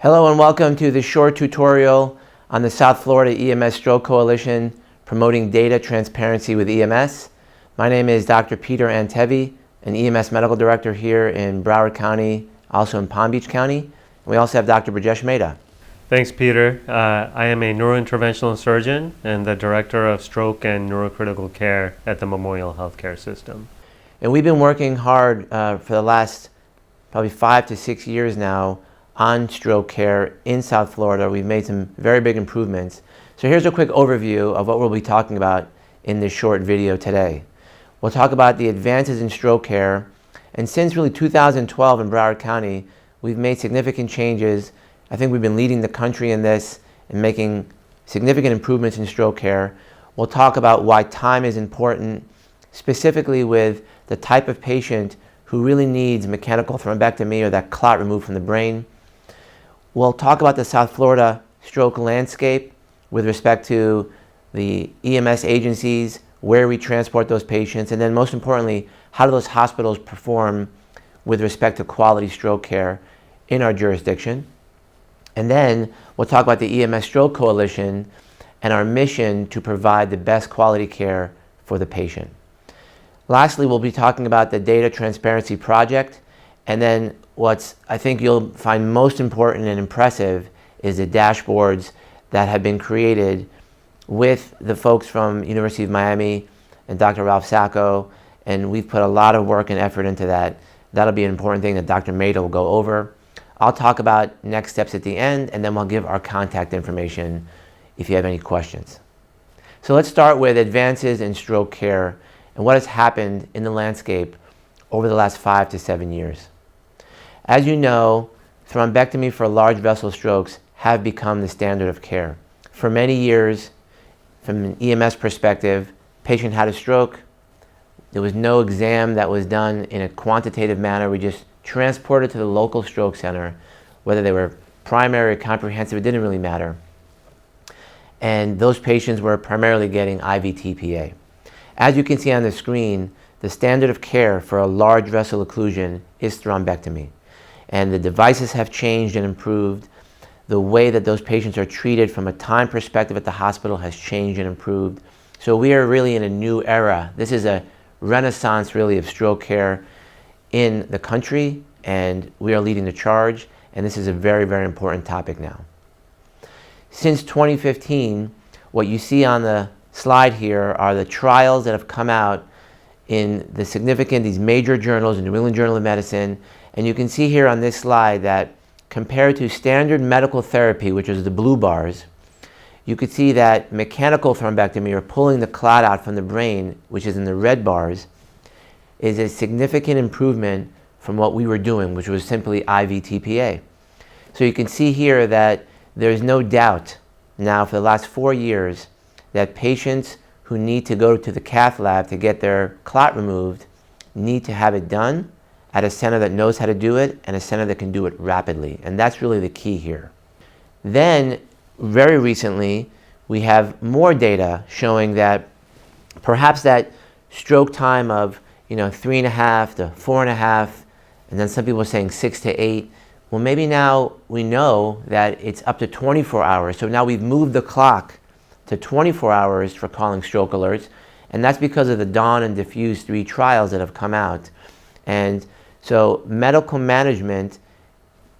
Hello and welcome to this short tutorial on the South Florida Ems Stroke Coalition promoting data transparency with EMS. My name is Dr. Peter Antevy, an EMS medical director here in Broward County, also in Palm Beach County. And we also have Dr. Brijesh Mehta. Thanks, Peter. I am a neurointerventional surgeon and the director of stroke and neurocritical care at the Memorial Healthcare System. And we've been working hard for the last probably 5 to 6 years now on stroke care in South Florida. We've made some very big improvements. So here's a quick overview of what we'll be talking about in this short video today. We'll talk about the advances in stroke care, and since really 2012 in Broward County, we've made significant changes. I think we've been leading the country in this and making significant improvements in stroke care. We'll talk about why time is important, specifically with the type of patient who really needs mechanical thrombectomy or that clot removed from the brain. We'll talk about the South Florida stroke landscape with respect to the EMS agencies, where we transport those patients, and then most importantly, how do those hospitals perform with respect to quality stroke care in our jurisdiction. And then we'll talk about the Ems Stroke Coalition and our mission to provide the best quality care for the patient. Lastly, we'll be talking about the Data Transparency Project, and then what's I think you'll find most important and impressive is the dashboards that have been created with the folks from University of Miami and Dr. Ralph Sacco, and we've put a lot of work and effort into that. That'll be an important thing that Dr. Mehta will go over. I'll talk about next steps at the end, and then we'll give our contact information if you have any questions. So let's start with advances in stroke care and what has happened in the landscape over the last 5 to 7 years. As you know, thrombectomy for large vessel strokes have become the standard of care. For many years, from an EMS perspective, patient had a stroke. There was no exam that was done in a quantitative manner. We just transported to the local stroke center, whether they were primary or comprehensive, it didn't really matter. And those patients were primarily getting IV TPA. As you can see on the screen, the standard of care for a large vessel occlusion is thrombectomy. And the devices have changed and improved. The way that those patients are treated from a time perspective at the hospital has changed and improved. So we are really in a new era. This is a renaissance really of stroke care in the country, and we are leading the charge, and this is a very, very important topic now. Since 2015, what you see on the slide here are the trials that have come out in these major journals, in New England Journal of Medicine, and you can see here on this slide that compared to standard medical therapy, which is the blue bars, you could see that mechanical thrombectomy, or pulling the clot out from the brain, which is in the red bars, is a significant improvement from what we were doing, which was simply IV TPA. So you can see here that there's no doubt now for the last 4 years that patients who need to go to the cath lab to get their clot removed need to have it done at a center that knows how to do it and a center that can do it rapidly. And that's really the key here. Then, very recently, we have more data showing that perhaps that stroke time of 3.5 to 4.5, and then some people are saying 6 to 8. Well, maybe now we know that it's up to 24 hours. So now we've moved the clock to 24 hours for calling stroke alerts, and that's because of the DAWN and DIFFUSE 3 trials that have come out. And so medical management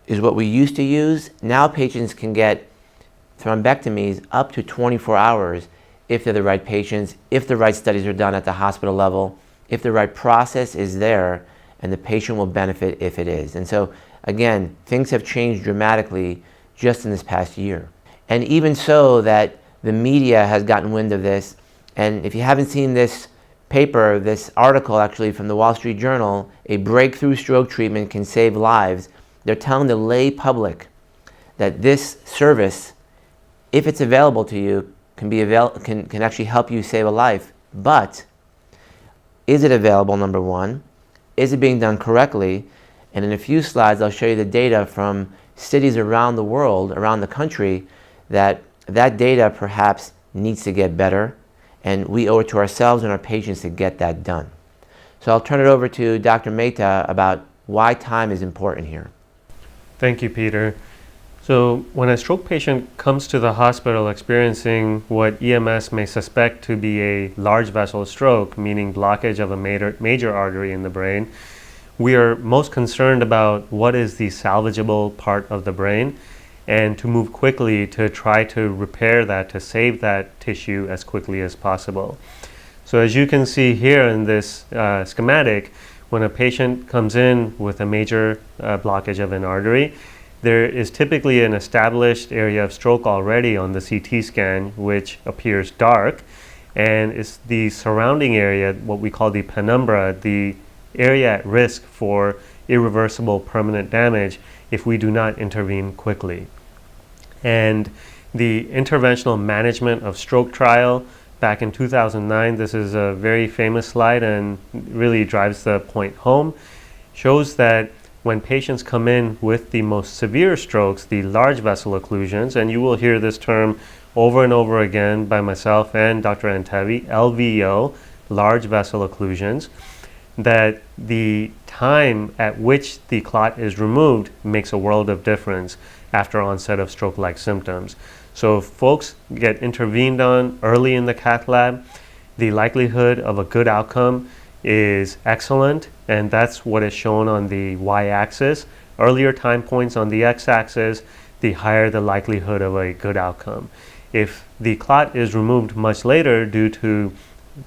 is what we used to use. Now patients can get thrombectomies up to 24 hours if they're the right patients, if the right studies are done at the hospital level, if the right process is there, and the patient will benefit if it is. And so again, things have changed dramatically just in this past year. And even so that the media has gotten wind of this, and if you haven't seen this paper, this article actually from the Wall Street Journal, a breakthrough stroke treatment can save lives. They're telling the lay public that this service, if it's available to you, can actually help you save a life. But is it available, number one? Is it being done correctly? And in a few slides, I'll show you the data from cities around the world, around the country, that data perhaps needs to get better, and we owe it to ourselves and our patients to get that done. So I'll turn it over to Dr. Mehta about why time is important here. Thank you, Peter. So when a stroke patient comes to the hospital experiencing what EMS may suspect to be a large vessel stroke, meaning blockage of a major artery in the brain, we are most concerned about what is the salvageable part of the brain and to move quickly to try to repair that, to save that tissue as quickly as possible. So as you can see here in this schematic, when a patient comes in with a major blockage of an artery, there is typically an established area of stroke already on the CT scan, which appears dark, and it's the surrounding area, what we call the penumbra, the area at risk for irreversible permanent damage if we do not intervene quickly. And the interventional management of stroke trial back in 2009, this is a very famous slide and really drives the point home, shows that when patients come in with the most severe strokes, the large vessel occlusions, and you will hear this term over and over again by myself and Dr. Antevy, LVO, large vessel occlusions, that the time at which the clot is removed makes a world of difference after onset of stroke-like symptoms. So if folks get intervened on early in the cath lab, the likelihood of a good outcome is excellent, and that's what is shown on the y-axis. Earlier time points on the x-axis, the higher the likelihood of a good outcome. If the clot is removed much later due to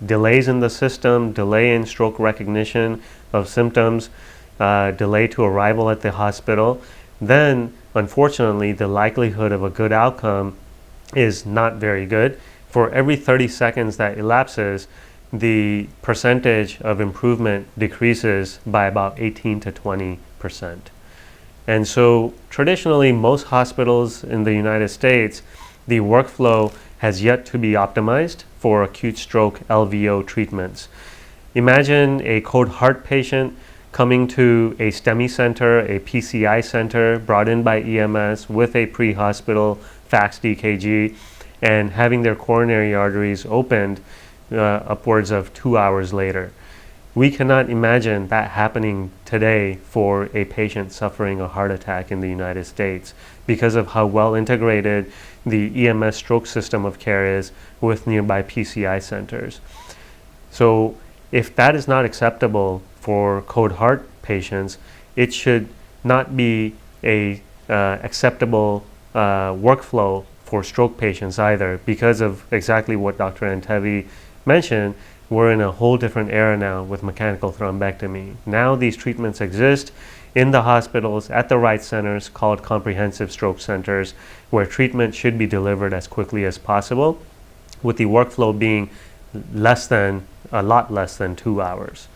delays in the system, delay in stroke recognition of symptoms, delay to arrival at the hospital, then unfortunately the likelihood of a good outcome is not very good. For every 30 seconds that elapses, the percentage of improvement decreases by about 18 to 20%. And so traditionally, most hospitals in the United States, the workflow has yet to be optimized for acute stroke LVO treatments. Imagine a cold heart patient coming to a STEMI center, a PCI center, brought in by EMS with a pre-hospital faxed EKG, and having their coronary arteries opened upwards of 2 hours later. We cannot imagine that happening today for a patient suffering a heart attack in the United States because of how well integrated the EMS stroke system of care is with nearby PCI centers. So if that is not acceptable for cold heart patients, it should not be a acceptable workflow for stroke patients either, because of exactly what Dr. Antevy mentioned. We're in a whole different era now with mechanical thrombectomy. Now these treatments exist in the hospitals at the right centers called comprehensive stroke centers, where treatment should be delivered as quickly as possible, with the workflow being a lot less than 2 hours.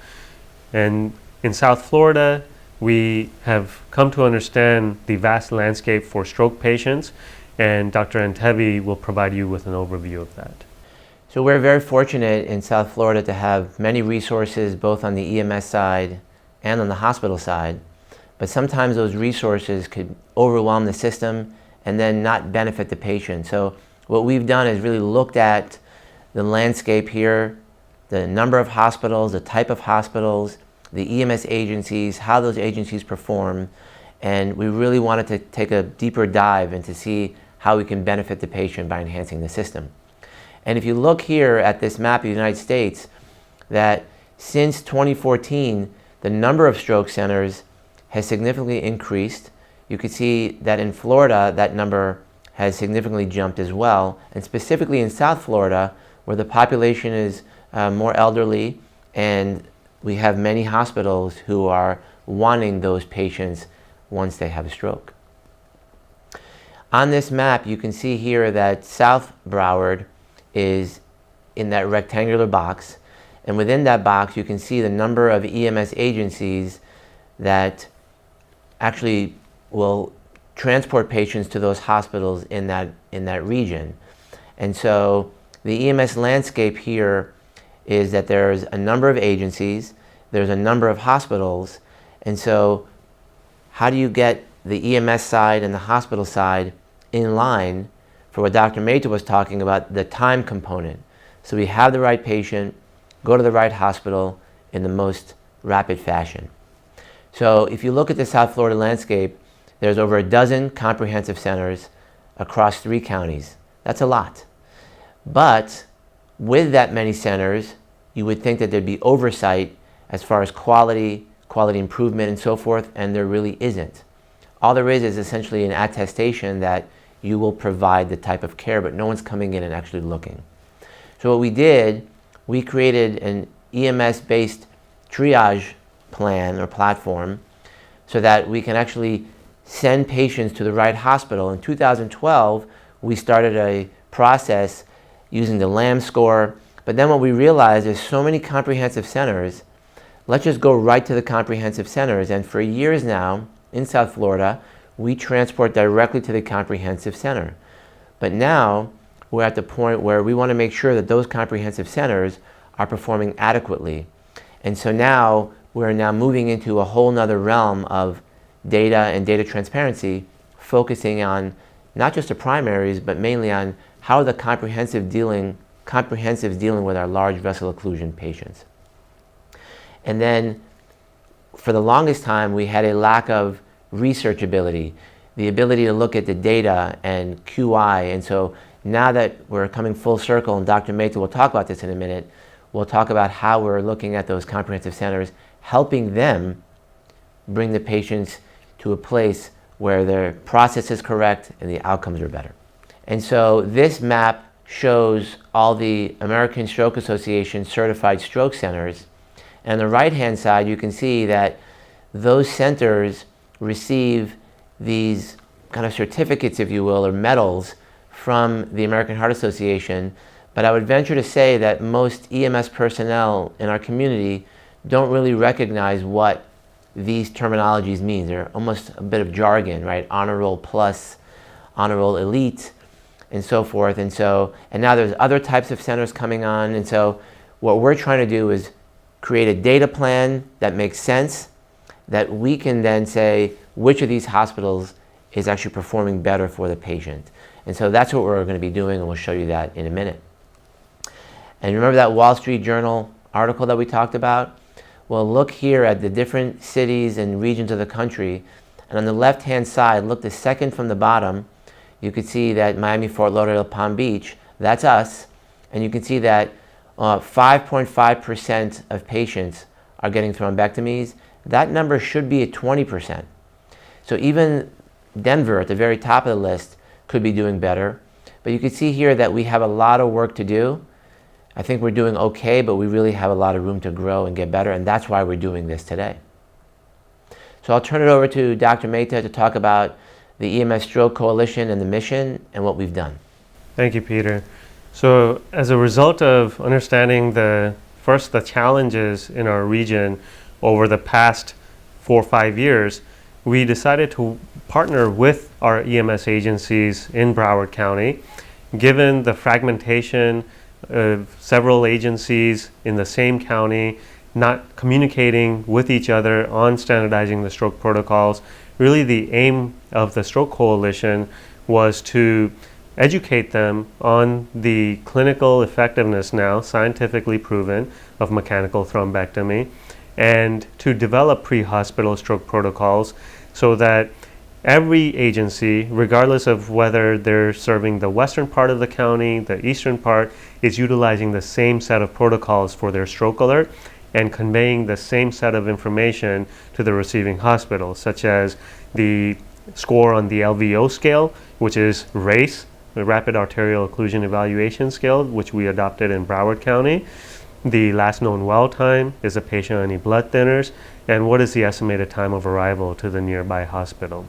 And in South Florida, we have come to understand the vast landscape for stroke patients, and Dr. Antevy will provide you with an overview of that. So we're very fortunate in South Florida to have many resources both on the EMS side and on the hospital side, but sometimes those resources could overwhelm the system and then not benefit the patient. So what we've done is really looked at the landscape here, the number of hospitals, the type of hospitals, the EMS agencies, how those agencies perform, and we really wanted to take a deeper dive and to see how we can benefit the patient by enhancing the system. And if you look here at this map of the United States, that since 2014, the number of stroke centers has significantly increased. You can see that in Florida, that number has significantly jumped as well. And specifically in South Florida, where the population is more elderly, and we have many hospitals who are wanting those patients once they have a stroke. On this map, you can see here that South Broward is in that rectangular box, and within that box you can see the number of EMS agencies that actually will transport patients to those hospitals in that region. And so the EMS landscape here is that there's a number of agencies, there's a number of hospitals, and so how do you get the EMS side and the hospital side in line for what Dr. Mehta was talking about, the time component? So we have the right patient, go to the right hospital in the most rapid fashion. So if you look at the South Florida landscape, there's over a dozen comprehensive centers across 3 counties. That's a lot. But with that many centers, you would think that there'd be oversight as far as quality improvement and so forth, and there really isn't. All there is essentially an attestation that you will provide the type of care, but no one's coming in and actually looking. So what we did, we created an EMS-based triage plan or platform so that we can actually send patients to the right hospital. In 2012, we started a process using the LAM score, but then what we realized is so many comprehensive centers, let's just go right to the comprehensive centers. And for years now, in South Florida, we transport directly to the comprehensive center. But now, we're at the point where we want to make sure that those comprehensive centers are performing adequately. And so now, we're now moving into a whole nother realm of data and data transparency, focusing on not just the primaries, but mainly on how the comprehensives dealing with our large vessel occlusion patients. And then, for the longest time, we had a lack of researchability, the ability to look at the data and QI. And so now that we're coming full circle, and Dr. Mehta will talk about this in a minute, we'll talk about how we're looking at those comprehensive centers, helping them bring the patients to a place where their process is correct and the outcomes are better. And so this map shows all the American Stroke Association certified stroke centers. And on the right-hand side, you can see that those centers receive these kind of certificates, if you will, or medals from the American Heart Association. But I would venture to say that most EMS personnel in our community don't really recognize what these terminologies mean. They're almost a bit of jargon, right? Honor Roll Plus, Honor Roll Elite, and so forth. And now there's other types of centers coming on. And so what we're trying to do is create a data plan that makes sense, that we can then say which of these hospitals is actually performing better for the patient. And so that's what we're going to be doing, and we'll show you that in a minute. And remember that Wall Street Journal article that we talked about? Well, look here at the different cities and regions of the country, and on the left-hand side, look the second from the bottom, you can see that Miami, Fort Lauderdale, Palm Beach, that's us, and you can see that 5.5% of patients are getting thrombectomies. That number should be at 20%. So even Denver at the very top of the list could be doing better. But you can see here that we have a lot of work to do. I think we're doing okay, but we really have a lot of room to grow and get better, and that's why we're doing this today. So I'll turn it over to Dr. Mehta to talk about the Ems Stroke Coalition and the mission and what we've done. Thank you, Peter. So as a result of understanding the challenges in our region over the past 4 or 5 years, we decided to partner with our EMS agencies in Broward County. Given the fragmentation of several agencies in the same county, not communicating with each other on standardizing the stroke protocols, really the aim of the Stroke Coalition was to educate them on the clinical effectiveness, now scientifically proven, of mechanical thrombectomy, and to develop pre-hospital stroke protocols so that every agency, regardless of whether they're serving the western part of the county, the eastern part, is utilizing the same set of protocols for their stroke alert and conveying the same set of information to the receiving hospital, such as the score on the LVO scale, which is RACE, the Rapid Arterial Occlusion Evaluation Scale, which we adopted in Broward County. The last known well time, is a patient on any blood thinners, and what is the estimated time of arrival to the nearby hospital.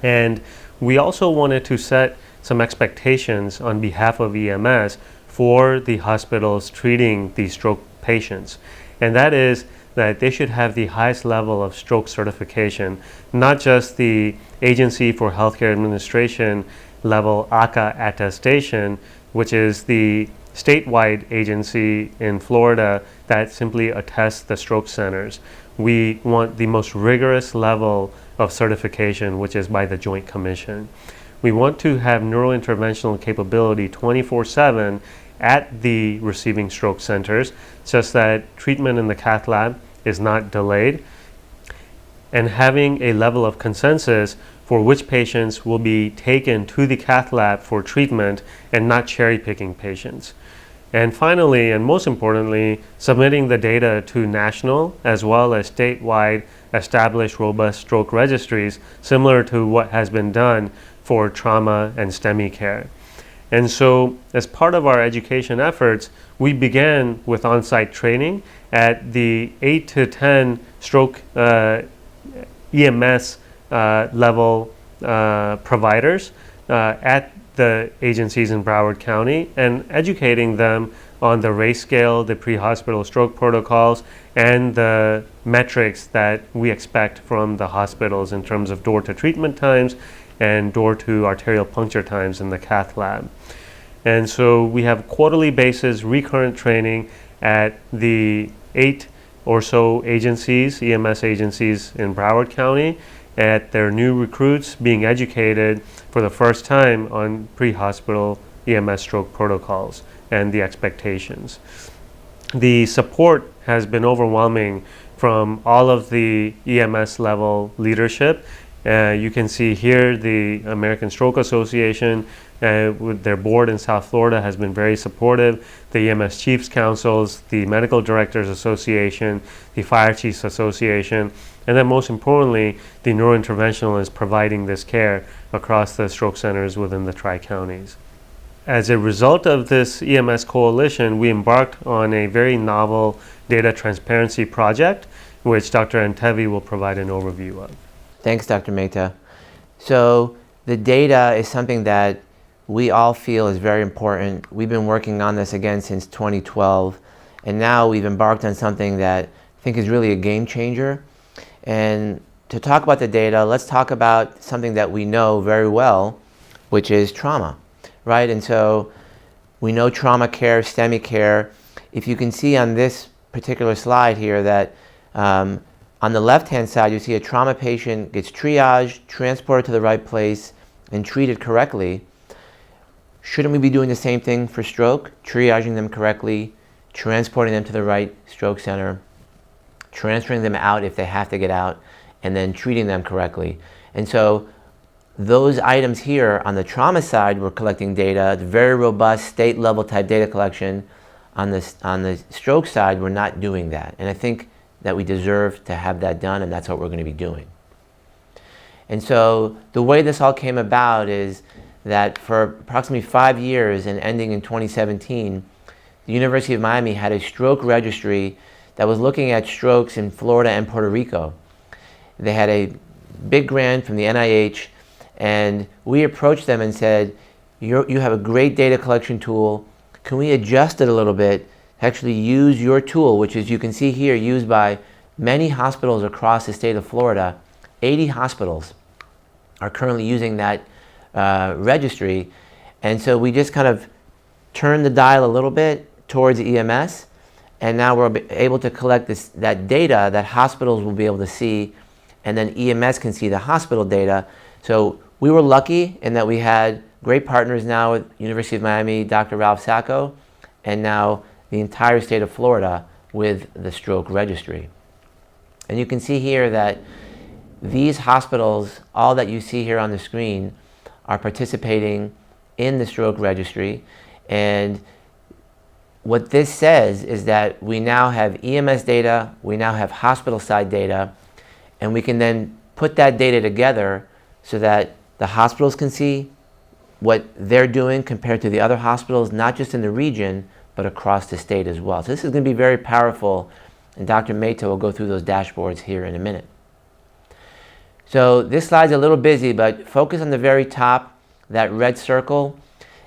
And we also wanted to set some expectations on behalf of EMS for the hospitals treating these stroke patients. And that is that they should have the highest level of stroke certification, not just the Agency for Healthcare Administration level ACA attestation, which is the statewide agency in Florida that simply attests the stroke centers. We want the most rigorous level of certification, which is by the Joint Commission. We want to have neurointerventional capability 24/7 at the receiving stroke centers, such that treatment in the cath lab is not delayed. and having a level of consensus for which patients will be taken to the cath lab for treatment and not cherry picking patients. And finally, and most importantly, submitting the data to national as well as statewide established robust stroke registries, similar to what has been done for trauma and STEMI care. And so, as part of our education efforts, we began with on-site training at the 8 to 10 stroke EMS level providers at the agencies in Broward County, and educating them on the RACE scale, the pre-hospital stroke protocols, and the metrics that we expect from the hospitals in terms of door to treatment times and door to arterial puncture times in the cath lab. And so we have quarterly basis recurrent training at the 8 or so agencies, EMS agencies in Broward County, at their new recruits being educated for the first time on pre-hospital EMS stroke protocols and the expectations. The support has been overwhelming from all of the EMS level leadership. You can see here the American Stroke Association with their board in South Florida has been very supportive. The EMS Chiefs Councils, the Medical Directors Association, the Fire Chiefs Association, and then most importantly, the neurointerventional is providing this care across the stroke centers within the tri-counties. As a result of this EMS coalition, we embarked on a very novel data transparency project, which Dr. Antevy will provide an overview of. Thanks, Dr. Mehta. So the data is something that we all feel is very important. We've been working on this again since 2012, and now we've embarked on something that I think is really a game changer. And to talk about the data, let's talk about something that we know very well, which is trauma, right? And so we know trauma care, STEMI care. If you can see on this particular slide here that on the left-hand side, you see a trauma patient gets triaged, transported to the right place, and treated correctly. Shouldn't we be doing the same thing for stroke? Triaging them correctly, transporting them to the right stroke center, transferring them out if they have to get out, and then treating them correctly. And so those items here on the trauma side, we're collecting data, very robust state-level type data collection. On the stroke side, we're not doing that. And I think that we deserve to have that done, and that's what we're going to be doing. And so the way this all came about is that for approximately 5 years and ending in 2017, the University of Miami had a stroke registry that was looking at strokes in Florida and Puerto Rico. They had a big grant from the NIH, and we approached them and said, you have a great data collection tool. Can we adjust it a little bit to actually use your tool, which is, you can see here, used by many hospitals across the state of Florida. 80 hospitals are currently using that registry. And so we just kind of turned the dial a little bit towards EMS, and now we're able to collect that data that hospitals will be able to see, and then EMS can see the hospital data. So we were lucky in that we had great partners now with University of Miami, Dr. Ralph Sacco, and now the entire state of Florida with the stroke registry. And you can see here that these hospitals, all that you see here on the screen, are participating in the stroke registry. And what this says is that we now have EMS data, we now have hospital side data, and we can then put that data together so that the hospitals can see what they're doing compared to the other hospitals, not just in the region, but across the state as well. So this is going to be very powerful, and Dr. Mehta will go through those dashboards here in a minute. So this slide's a little busy, but focus on the very top, that red circle.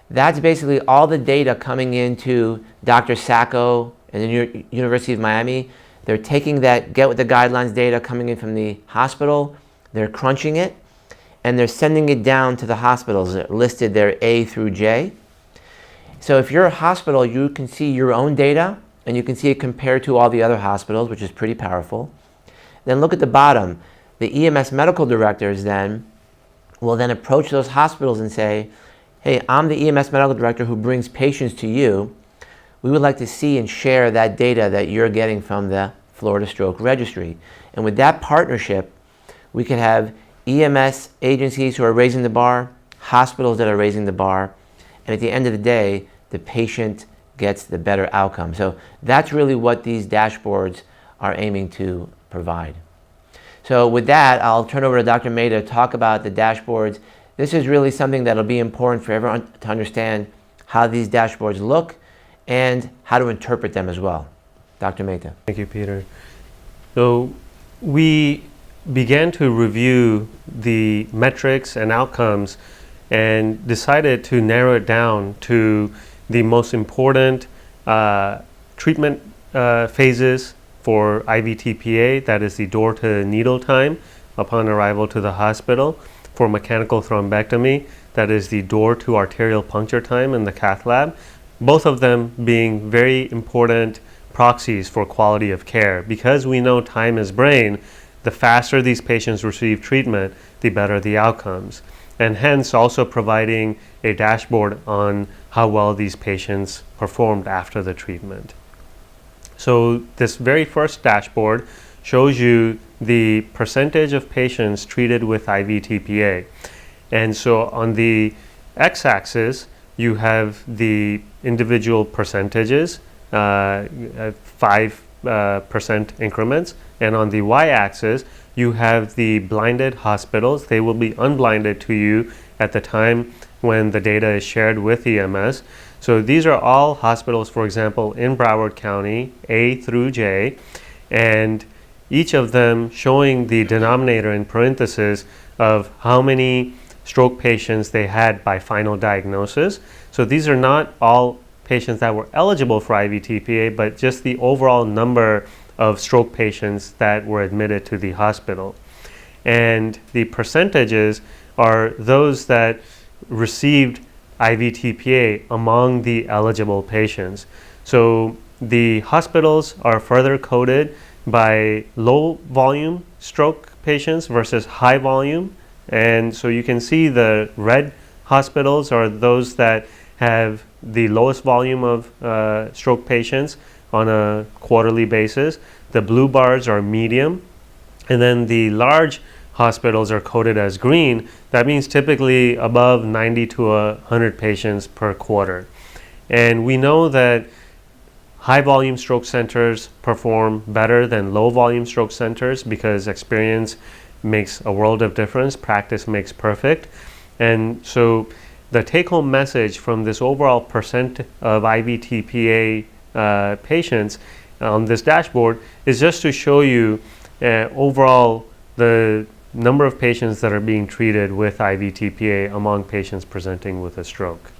That's basically all the data coming into Dr. Sacco and the University of Miami. They're taking that Get With The Guidelines data coming in from the hospital, they're crunching it, and they're sending it down to the hospitals. They're listed there A through J. So if you're a hospital, you can see your own data, and you can see it compared to all the other hospitals, which is pretty powerful. Then look at the bottom. The EMS medical directors then will then approach those hospitals and say, hey, I'm the EMS medical director who brings patients to you. We would like to see and share that data that you're getting from the Florida Stroke Registry. And with that partnership, We could have EMS agencies who are raising the bar, hospitals that are raising the bar, and at the end of the day, the patient gets the better outcome. So that's really what these dashboards are aiming to provide. So with that, I'll turn over to Dr. Mehta to talk about the dashboards. This is really something that'll be important for everyone to understand how these dashboards look and how to interpret them as well. Dr. Mehta. Thank you, Peter. So we began to review the metrics and outcomes and decided to narrow it down to the most important treatment phases for IVTPA, that is the door to needle time upon arrival to the hospital. For mechanical thrombectomy, that is the door to arterial puncture time in the cath lab. Both of them being very important proxies for quality of care. Because we know time is brain, the faster these patients receive treatment, the better the outcomes. And hence also providing a dashboard on how well these patients performed after the treatment. So this very first dashboard shows you the percentage of patients treated with IVTPA. And so on the x-axis, you have the individual percentages, 5% increments, and on the y-axis, you have the blinded hospitals. They will be unblinded to you at the time when the data is shared with EMS. So these are all hospitals, for example, in Broward County, A through J, and each of them showing the denominator in parentheses of how many stroke patients they had by final diagnosis. So these are not all patients that were eligible for IVTPA, but just the overall number of stroke patients that were admitted to the hospital. And the percentages are those that received IVTPA among the eligible patients. So the hospitals are further coded by low volume stroke patients versus high volume. And so you can see the red hospitals are those that have the lowest volume of stroke patients on a quarterly basis. The blue bars are medium. And then the large hospitals are coded as green. That means typically above 90 to 100 patients per quarter. And we know that high volume stroke centers perform better than low volume stroke centers because experience makes a world of difference. Practice makes perfect. And so the take-home message from this overall percent of IVTPA patients on this dashboard is just to show you overall the number of patients that are being treated with IVTPA among patients presenting with a stroke.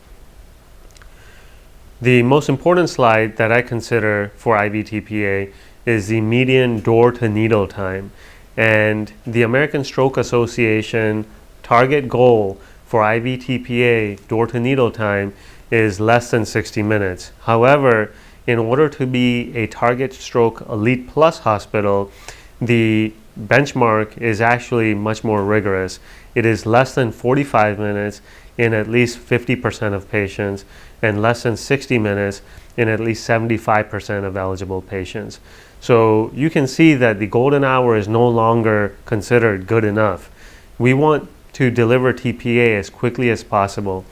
The most important slide that I consider for IVTPA is the median door to needle time. And the American Stroke Association target goal for IVTPA door to needle time is less than 60 minutes. However, in order to be a Target Stroke Elite Plus hospital, the benchmark is actually much more rigorous. It is less than 45 minutes in at least 50% of patients and less than 60 minutes in at least 75% of eligible patients. So you can see that the golden hour is no longer considered good enough. We want to deliver TPA as quickly as possible.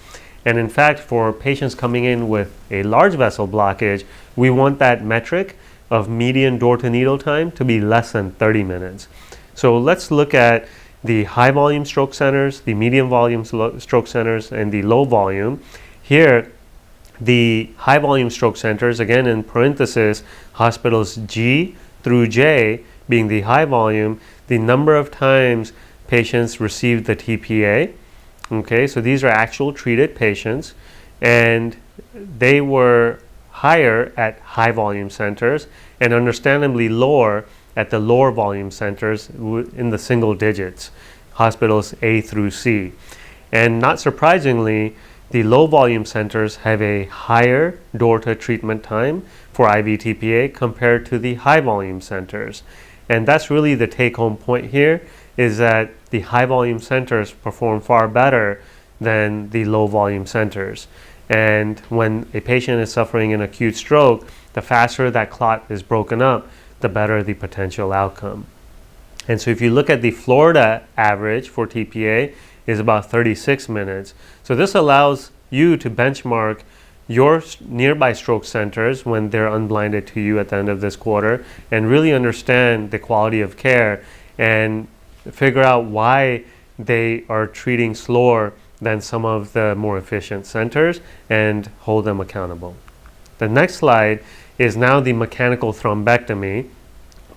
And in fact, for patients coming in with a large vessel blockage, we want that metric of median door to needle time to be less than 30 minutes. So let's look at the high volume stroke centers, the medium volume stroke centers, and the low volume. Here, the high volume stroke centers, again in parentheses, hospitals G through J being the high volume, the number of times patients received the TPA. Okay, so these are actual treated patients, and they were higher at high volume centers and understandably lower at the lower volume centers in the single digits, hospitals A through C. And not surprisingly, the low volume centers have a higher door to treatment time for IVTPA compared to the high volume centers. And that's really the take home point here, is that the high volume centers perform far better than the low volume centers. And when a patient is suffering an acute stroke, the faster that clot is broken up, the better the potential outcome. And so if you look at the Florida average for TPA is about 36 minutes. So this allows you to benchmark your nearby stroke centers when they're unblinded to you at the end of this quarter and really understand the quality of care and figure out why they are treating slower than some of the more efficient centers and hold them accountable. The next slide is now the mechanical thrombectomy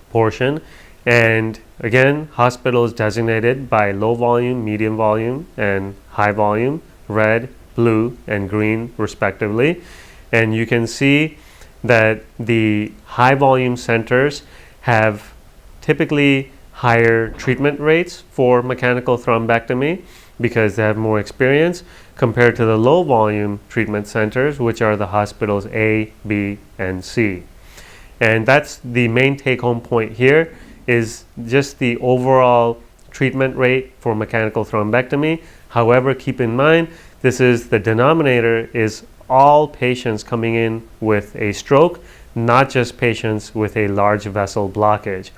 portion. And again, hospitals designated by low volume, medium volume, and high volume, red, blue, and green respectively. And you can see that the high volume centers have typically higher treatment rates for mechanical thrombectomy because they have more experience compared to the low volume treatment centers, which are the hospitals A, B, and C. And that's the main take-home point here is just the overall treatment rate for mechanical thrombectomy. However, keep in mind, this is the denominator is all patients coming in with a stroke, not just patients with a large vessel blockage.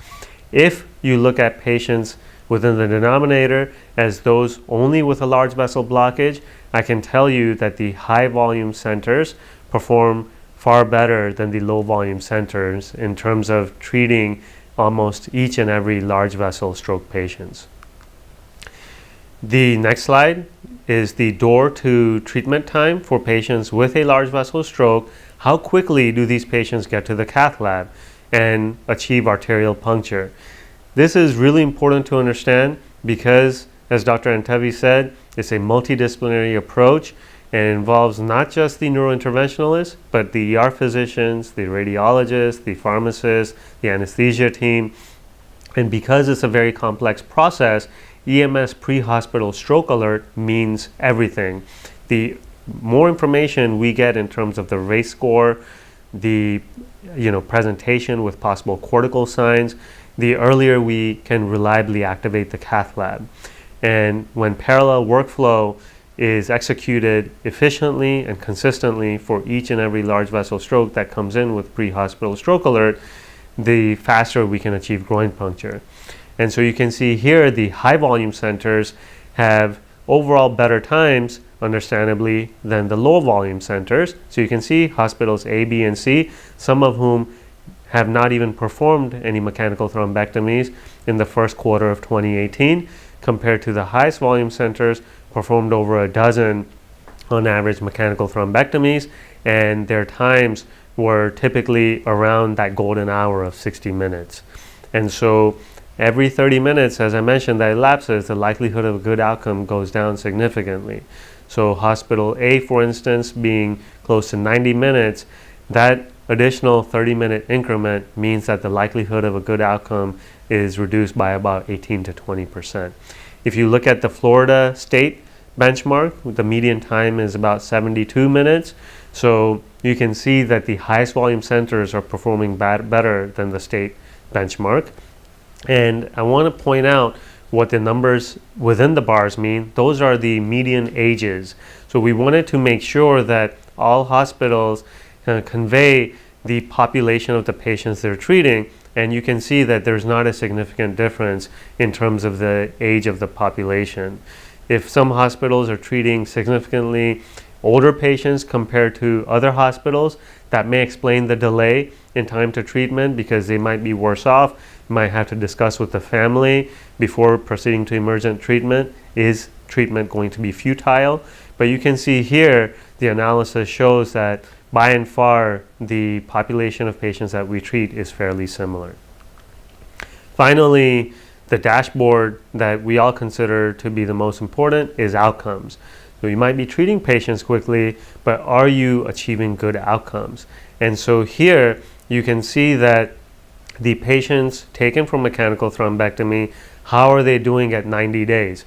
If you look at patients within the denominator as those only with a large vessel blockage, I can tell you that the high volume centers perform far better than the low volume centers in terms of treating almost each and every large vessel stroke patients. The next slide is the door to treatment time for patients with a large vessel stroke. How quickly do these patients get to the cath lab and achieve arterial puncture? This is really important to understand because, as Dr. Antevy said, it's a multidisciplinary approach and it involves not just the neurointerventionalists, but the ER physicians, the radiologists, the pharmacists, the anesthesia team. And because it's a very complex process, EMS pre-hospital stroke alert means everything. The more information we get in terms of the race score, the presentation with possible cortical signs, the earlier we can reliably activate the cath lab. And when parallel workflow is executed efficiently and consistently for each and every large vessel stroke that comes in with pre-hospital stroke alert, the faster we can achieve groin puncture. And so you can see here the high volume centers have overall better times, understandably, than the low volume centers. So you can see hospitals A, B, and C, some of whom have not even performed any mechanical thrombectomies in the first quarter of 2018, compared to the highest volume centers performed over a dozen on average mechanical thrombectomies, and their times were typically around that golden hour of 60 minutes. And so every 30 minutes, as I mentioned, that elapses, the likelihood of a good outcome goes down significantly. So hospital A, for instance, being close to 90 minutes, that additional 30-minute increment means that the likelihood of a good outcome is reduced by about 18 to 20%. If you look at the Florida state benchmark, the median time is about 72 minutes. So you can see that the highest volume centers are performing better than the state benchmark. And I want to point out what the numbers within the bars mean. Those are the median ages. So we wanted to make sure that all hospitals convey the population of the patients they're treating, and you can see that there's not a significant difference in terms of the age of the population. If some hospitals are treating significantly older patients compared to other hospitals, that may explain the delay in time to treatment because they might be worse off. You might have to discuss with the family before proceeding to emergent treatment. Is treatment going to be futile? But you can see here the analysis shows that by and far the population of patients that we treat is fairly similar. Finally, the dashboard that we all consider to be the most important is outcomes. So you might be treating patients quickly, but are you achieving good outcomes? And so here you can see that the patients taken from mechanical thrombectomy, how are they doing at 90 days?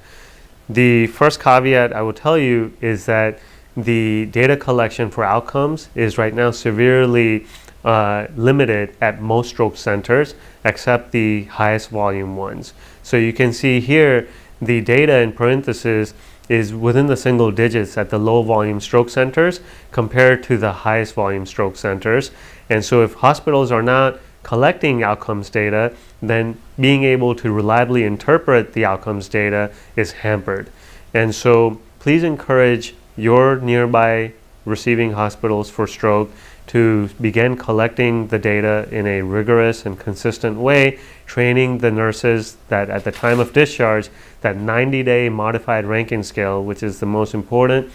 The first caveat I will tell you is that the data collection for outcomes is right now severely limited at most stroke centers except the highest volume ones. So you can see here the data in parentheses is within the single digits at the low volume stroke centers compared to the highest volume stroke centers. And so if hospitals are not collecting outcomes data, then being able to reliably interpret the outcomes data is hampered. And so please encourage your nearby receiving hospitals for stroke to begin collecting the data in a rigorous and consistent way, training the nurses that at the time of discharge, that 90-day modified Rankin scale, which is the most important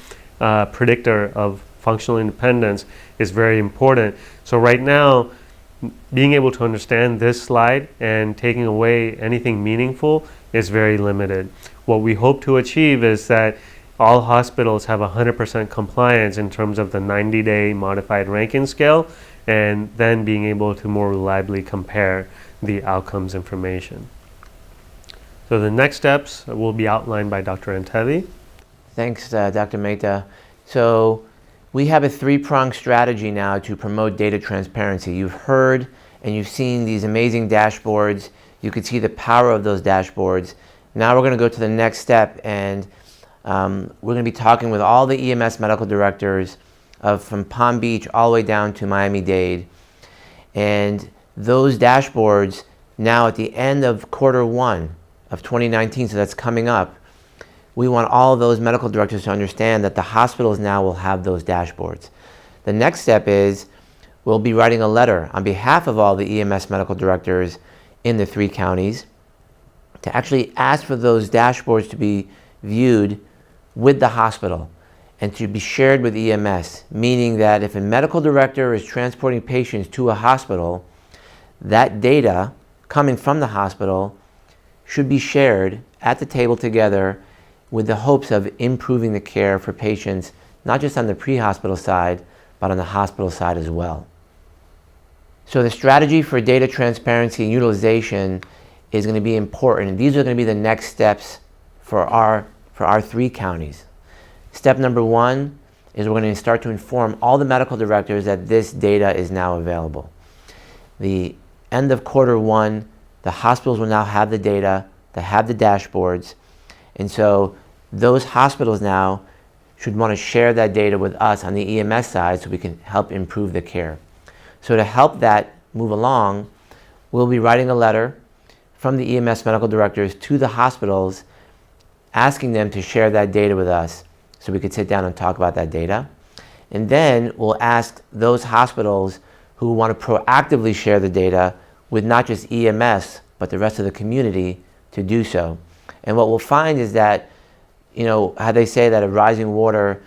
predictor of functional independence, is very important. So right now, being able to understand this slide and taking away anything meaningful is very limited. What we hope to achieve is that all hospitals have 100% compliance in terms of the 90-day modified Rankin scale, and then being able to more reliably compare the outcomes information. So the next steps will be outlined by Dr. Antevy. Thanks, Dr. Mehta. So we have a three-pronged strategy now to promote data transparency. You've heard and you've seen these amazing dashboards. You could see the power of those dashboards. Now we're going to go to the next step, and we're going to be talking with all the EMS medical directors from Palm Beach all the way down to Miami-Dade. And those dashboards now at the end of Q1 of 2019, so that's coming up, we want all of those medical directors to understand that the hospitals now will have those dashboards. The next step is we'll be writing a letter on behalf of all the EMS medical directors in the 3 counties to actually ask for those dashboards to be viewed with the hospital and to be shared with EMS, meaning that if a medical director is transporting patients to a hospital, that data coming from the hospital should be shared at the table together with the hopes of improving the care for patients, not just on the pre-hospital side, but on the hospital side as well. So the strategy for data transparency and utilization is going to be important. And these are going to be the next steps for our 3 counties. Step number 1 is we're going to start to inform all the medical directors that this data is now available. The end of Q1, the hospitals will now have the data, they have the dashboards, and so those hospitals now should want to share that data with us on the EMS side so we can help improve the care. So to help that move along, we'll be writing a letter from the EMS medical directors to the hospitals asking them to share that data with us so we could sit down and talk about that data. And then we'll ask those hospitals who want to proactively share the data with not just EMS, but the rest of the community to do so. And what we'll find is that, you know, how they say that a rising water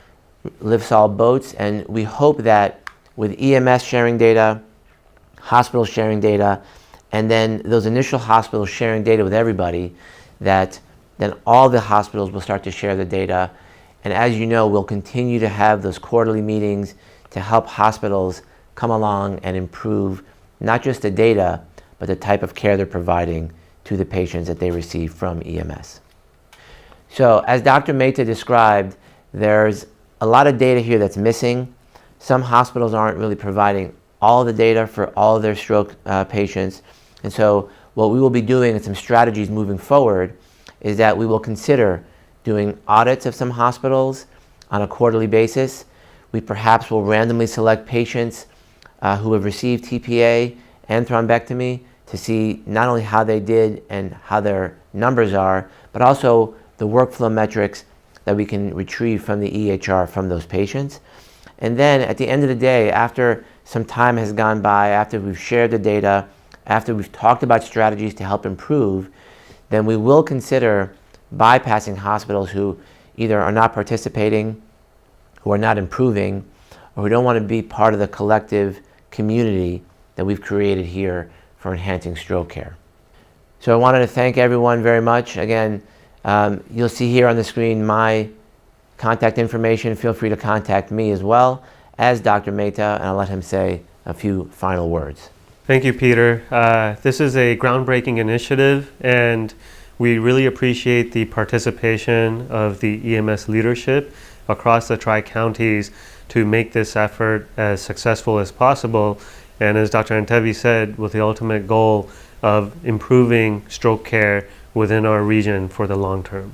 lifts all boats, and we hope that with EMS sharing data, hospitals sharing data, and then those initial hospitals sharing data with everybody, that then all the hospitals will start to share the data. And as you know, we'll continue to have those quarterly meetings to help hospitals come along and improve not just the data, but the type of care they're providing to the patients that they receive from EMS. So as Dr. Mehta described, there's a lot of data here that's missing. Some hospitals aren't really providing all the data for all of their stroke patients. And so what we will be doing and some strategies moving forward is that we will consider doing audits of some hospitals on a quarterly basis. We perhaps will randomly select patients who have received TPA and thrombectomy to see not only how they did and how their numbers are, but also the workflow metrics that we can retrieve from the EHR from those patients. And then at the end of the day, after some time has gone by, after we've shared the data, after we've talked about strategies to help improve, then we will consider bypassing hospitals who either are not participating, who are not improving, or who don't want to be part of the collective community that we've created here for enhancing stroke care. So I wanted to thank everyone very much. Again, you'll see here on the screen my contact information. Feel free to contact me as well as Dr. Mehta, and I'll let him say a few final words. Thank you, Peter. This is a groundbreaking initiative, and we really appreciate the participation of the EMS leadership across the Tri-Counties to make this effort as successful as possible. And as Dr. Antevy said, with the ultimate goal of improving stroke care within our region for the long term.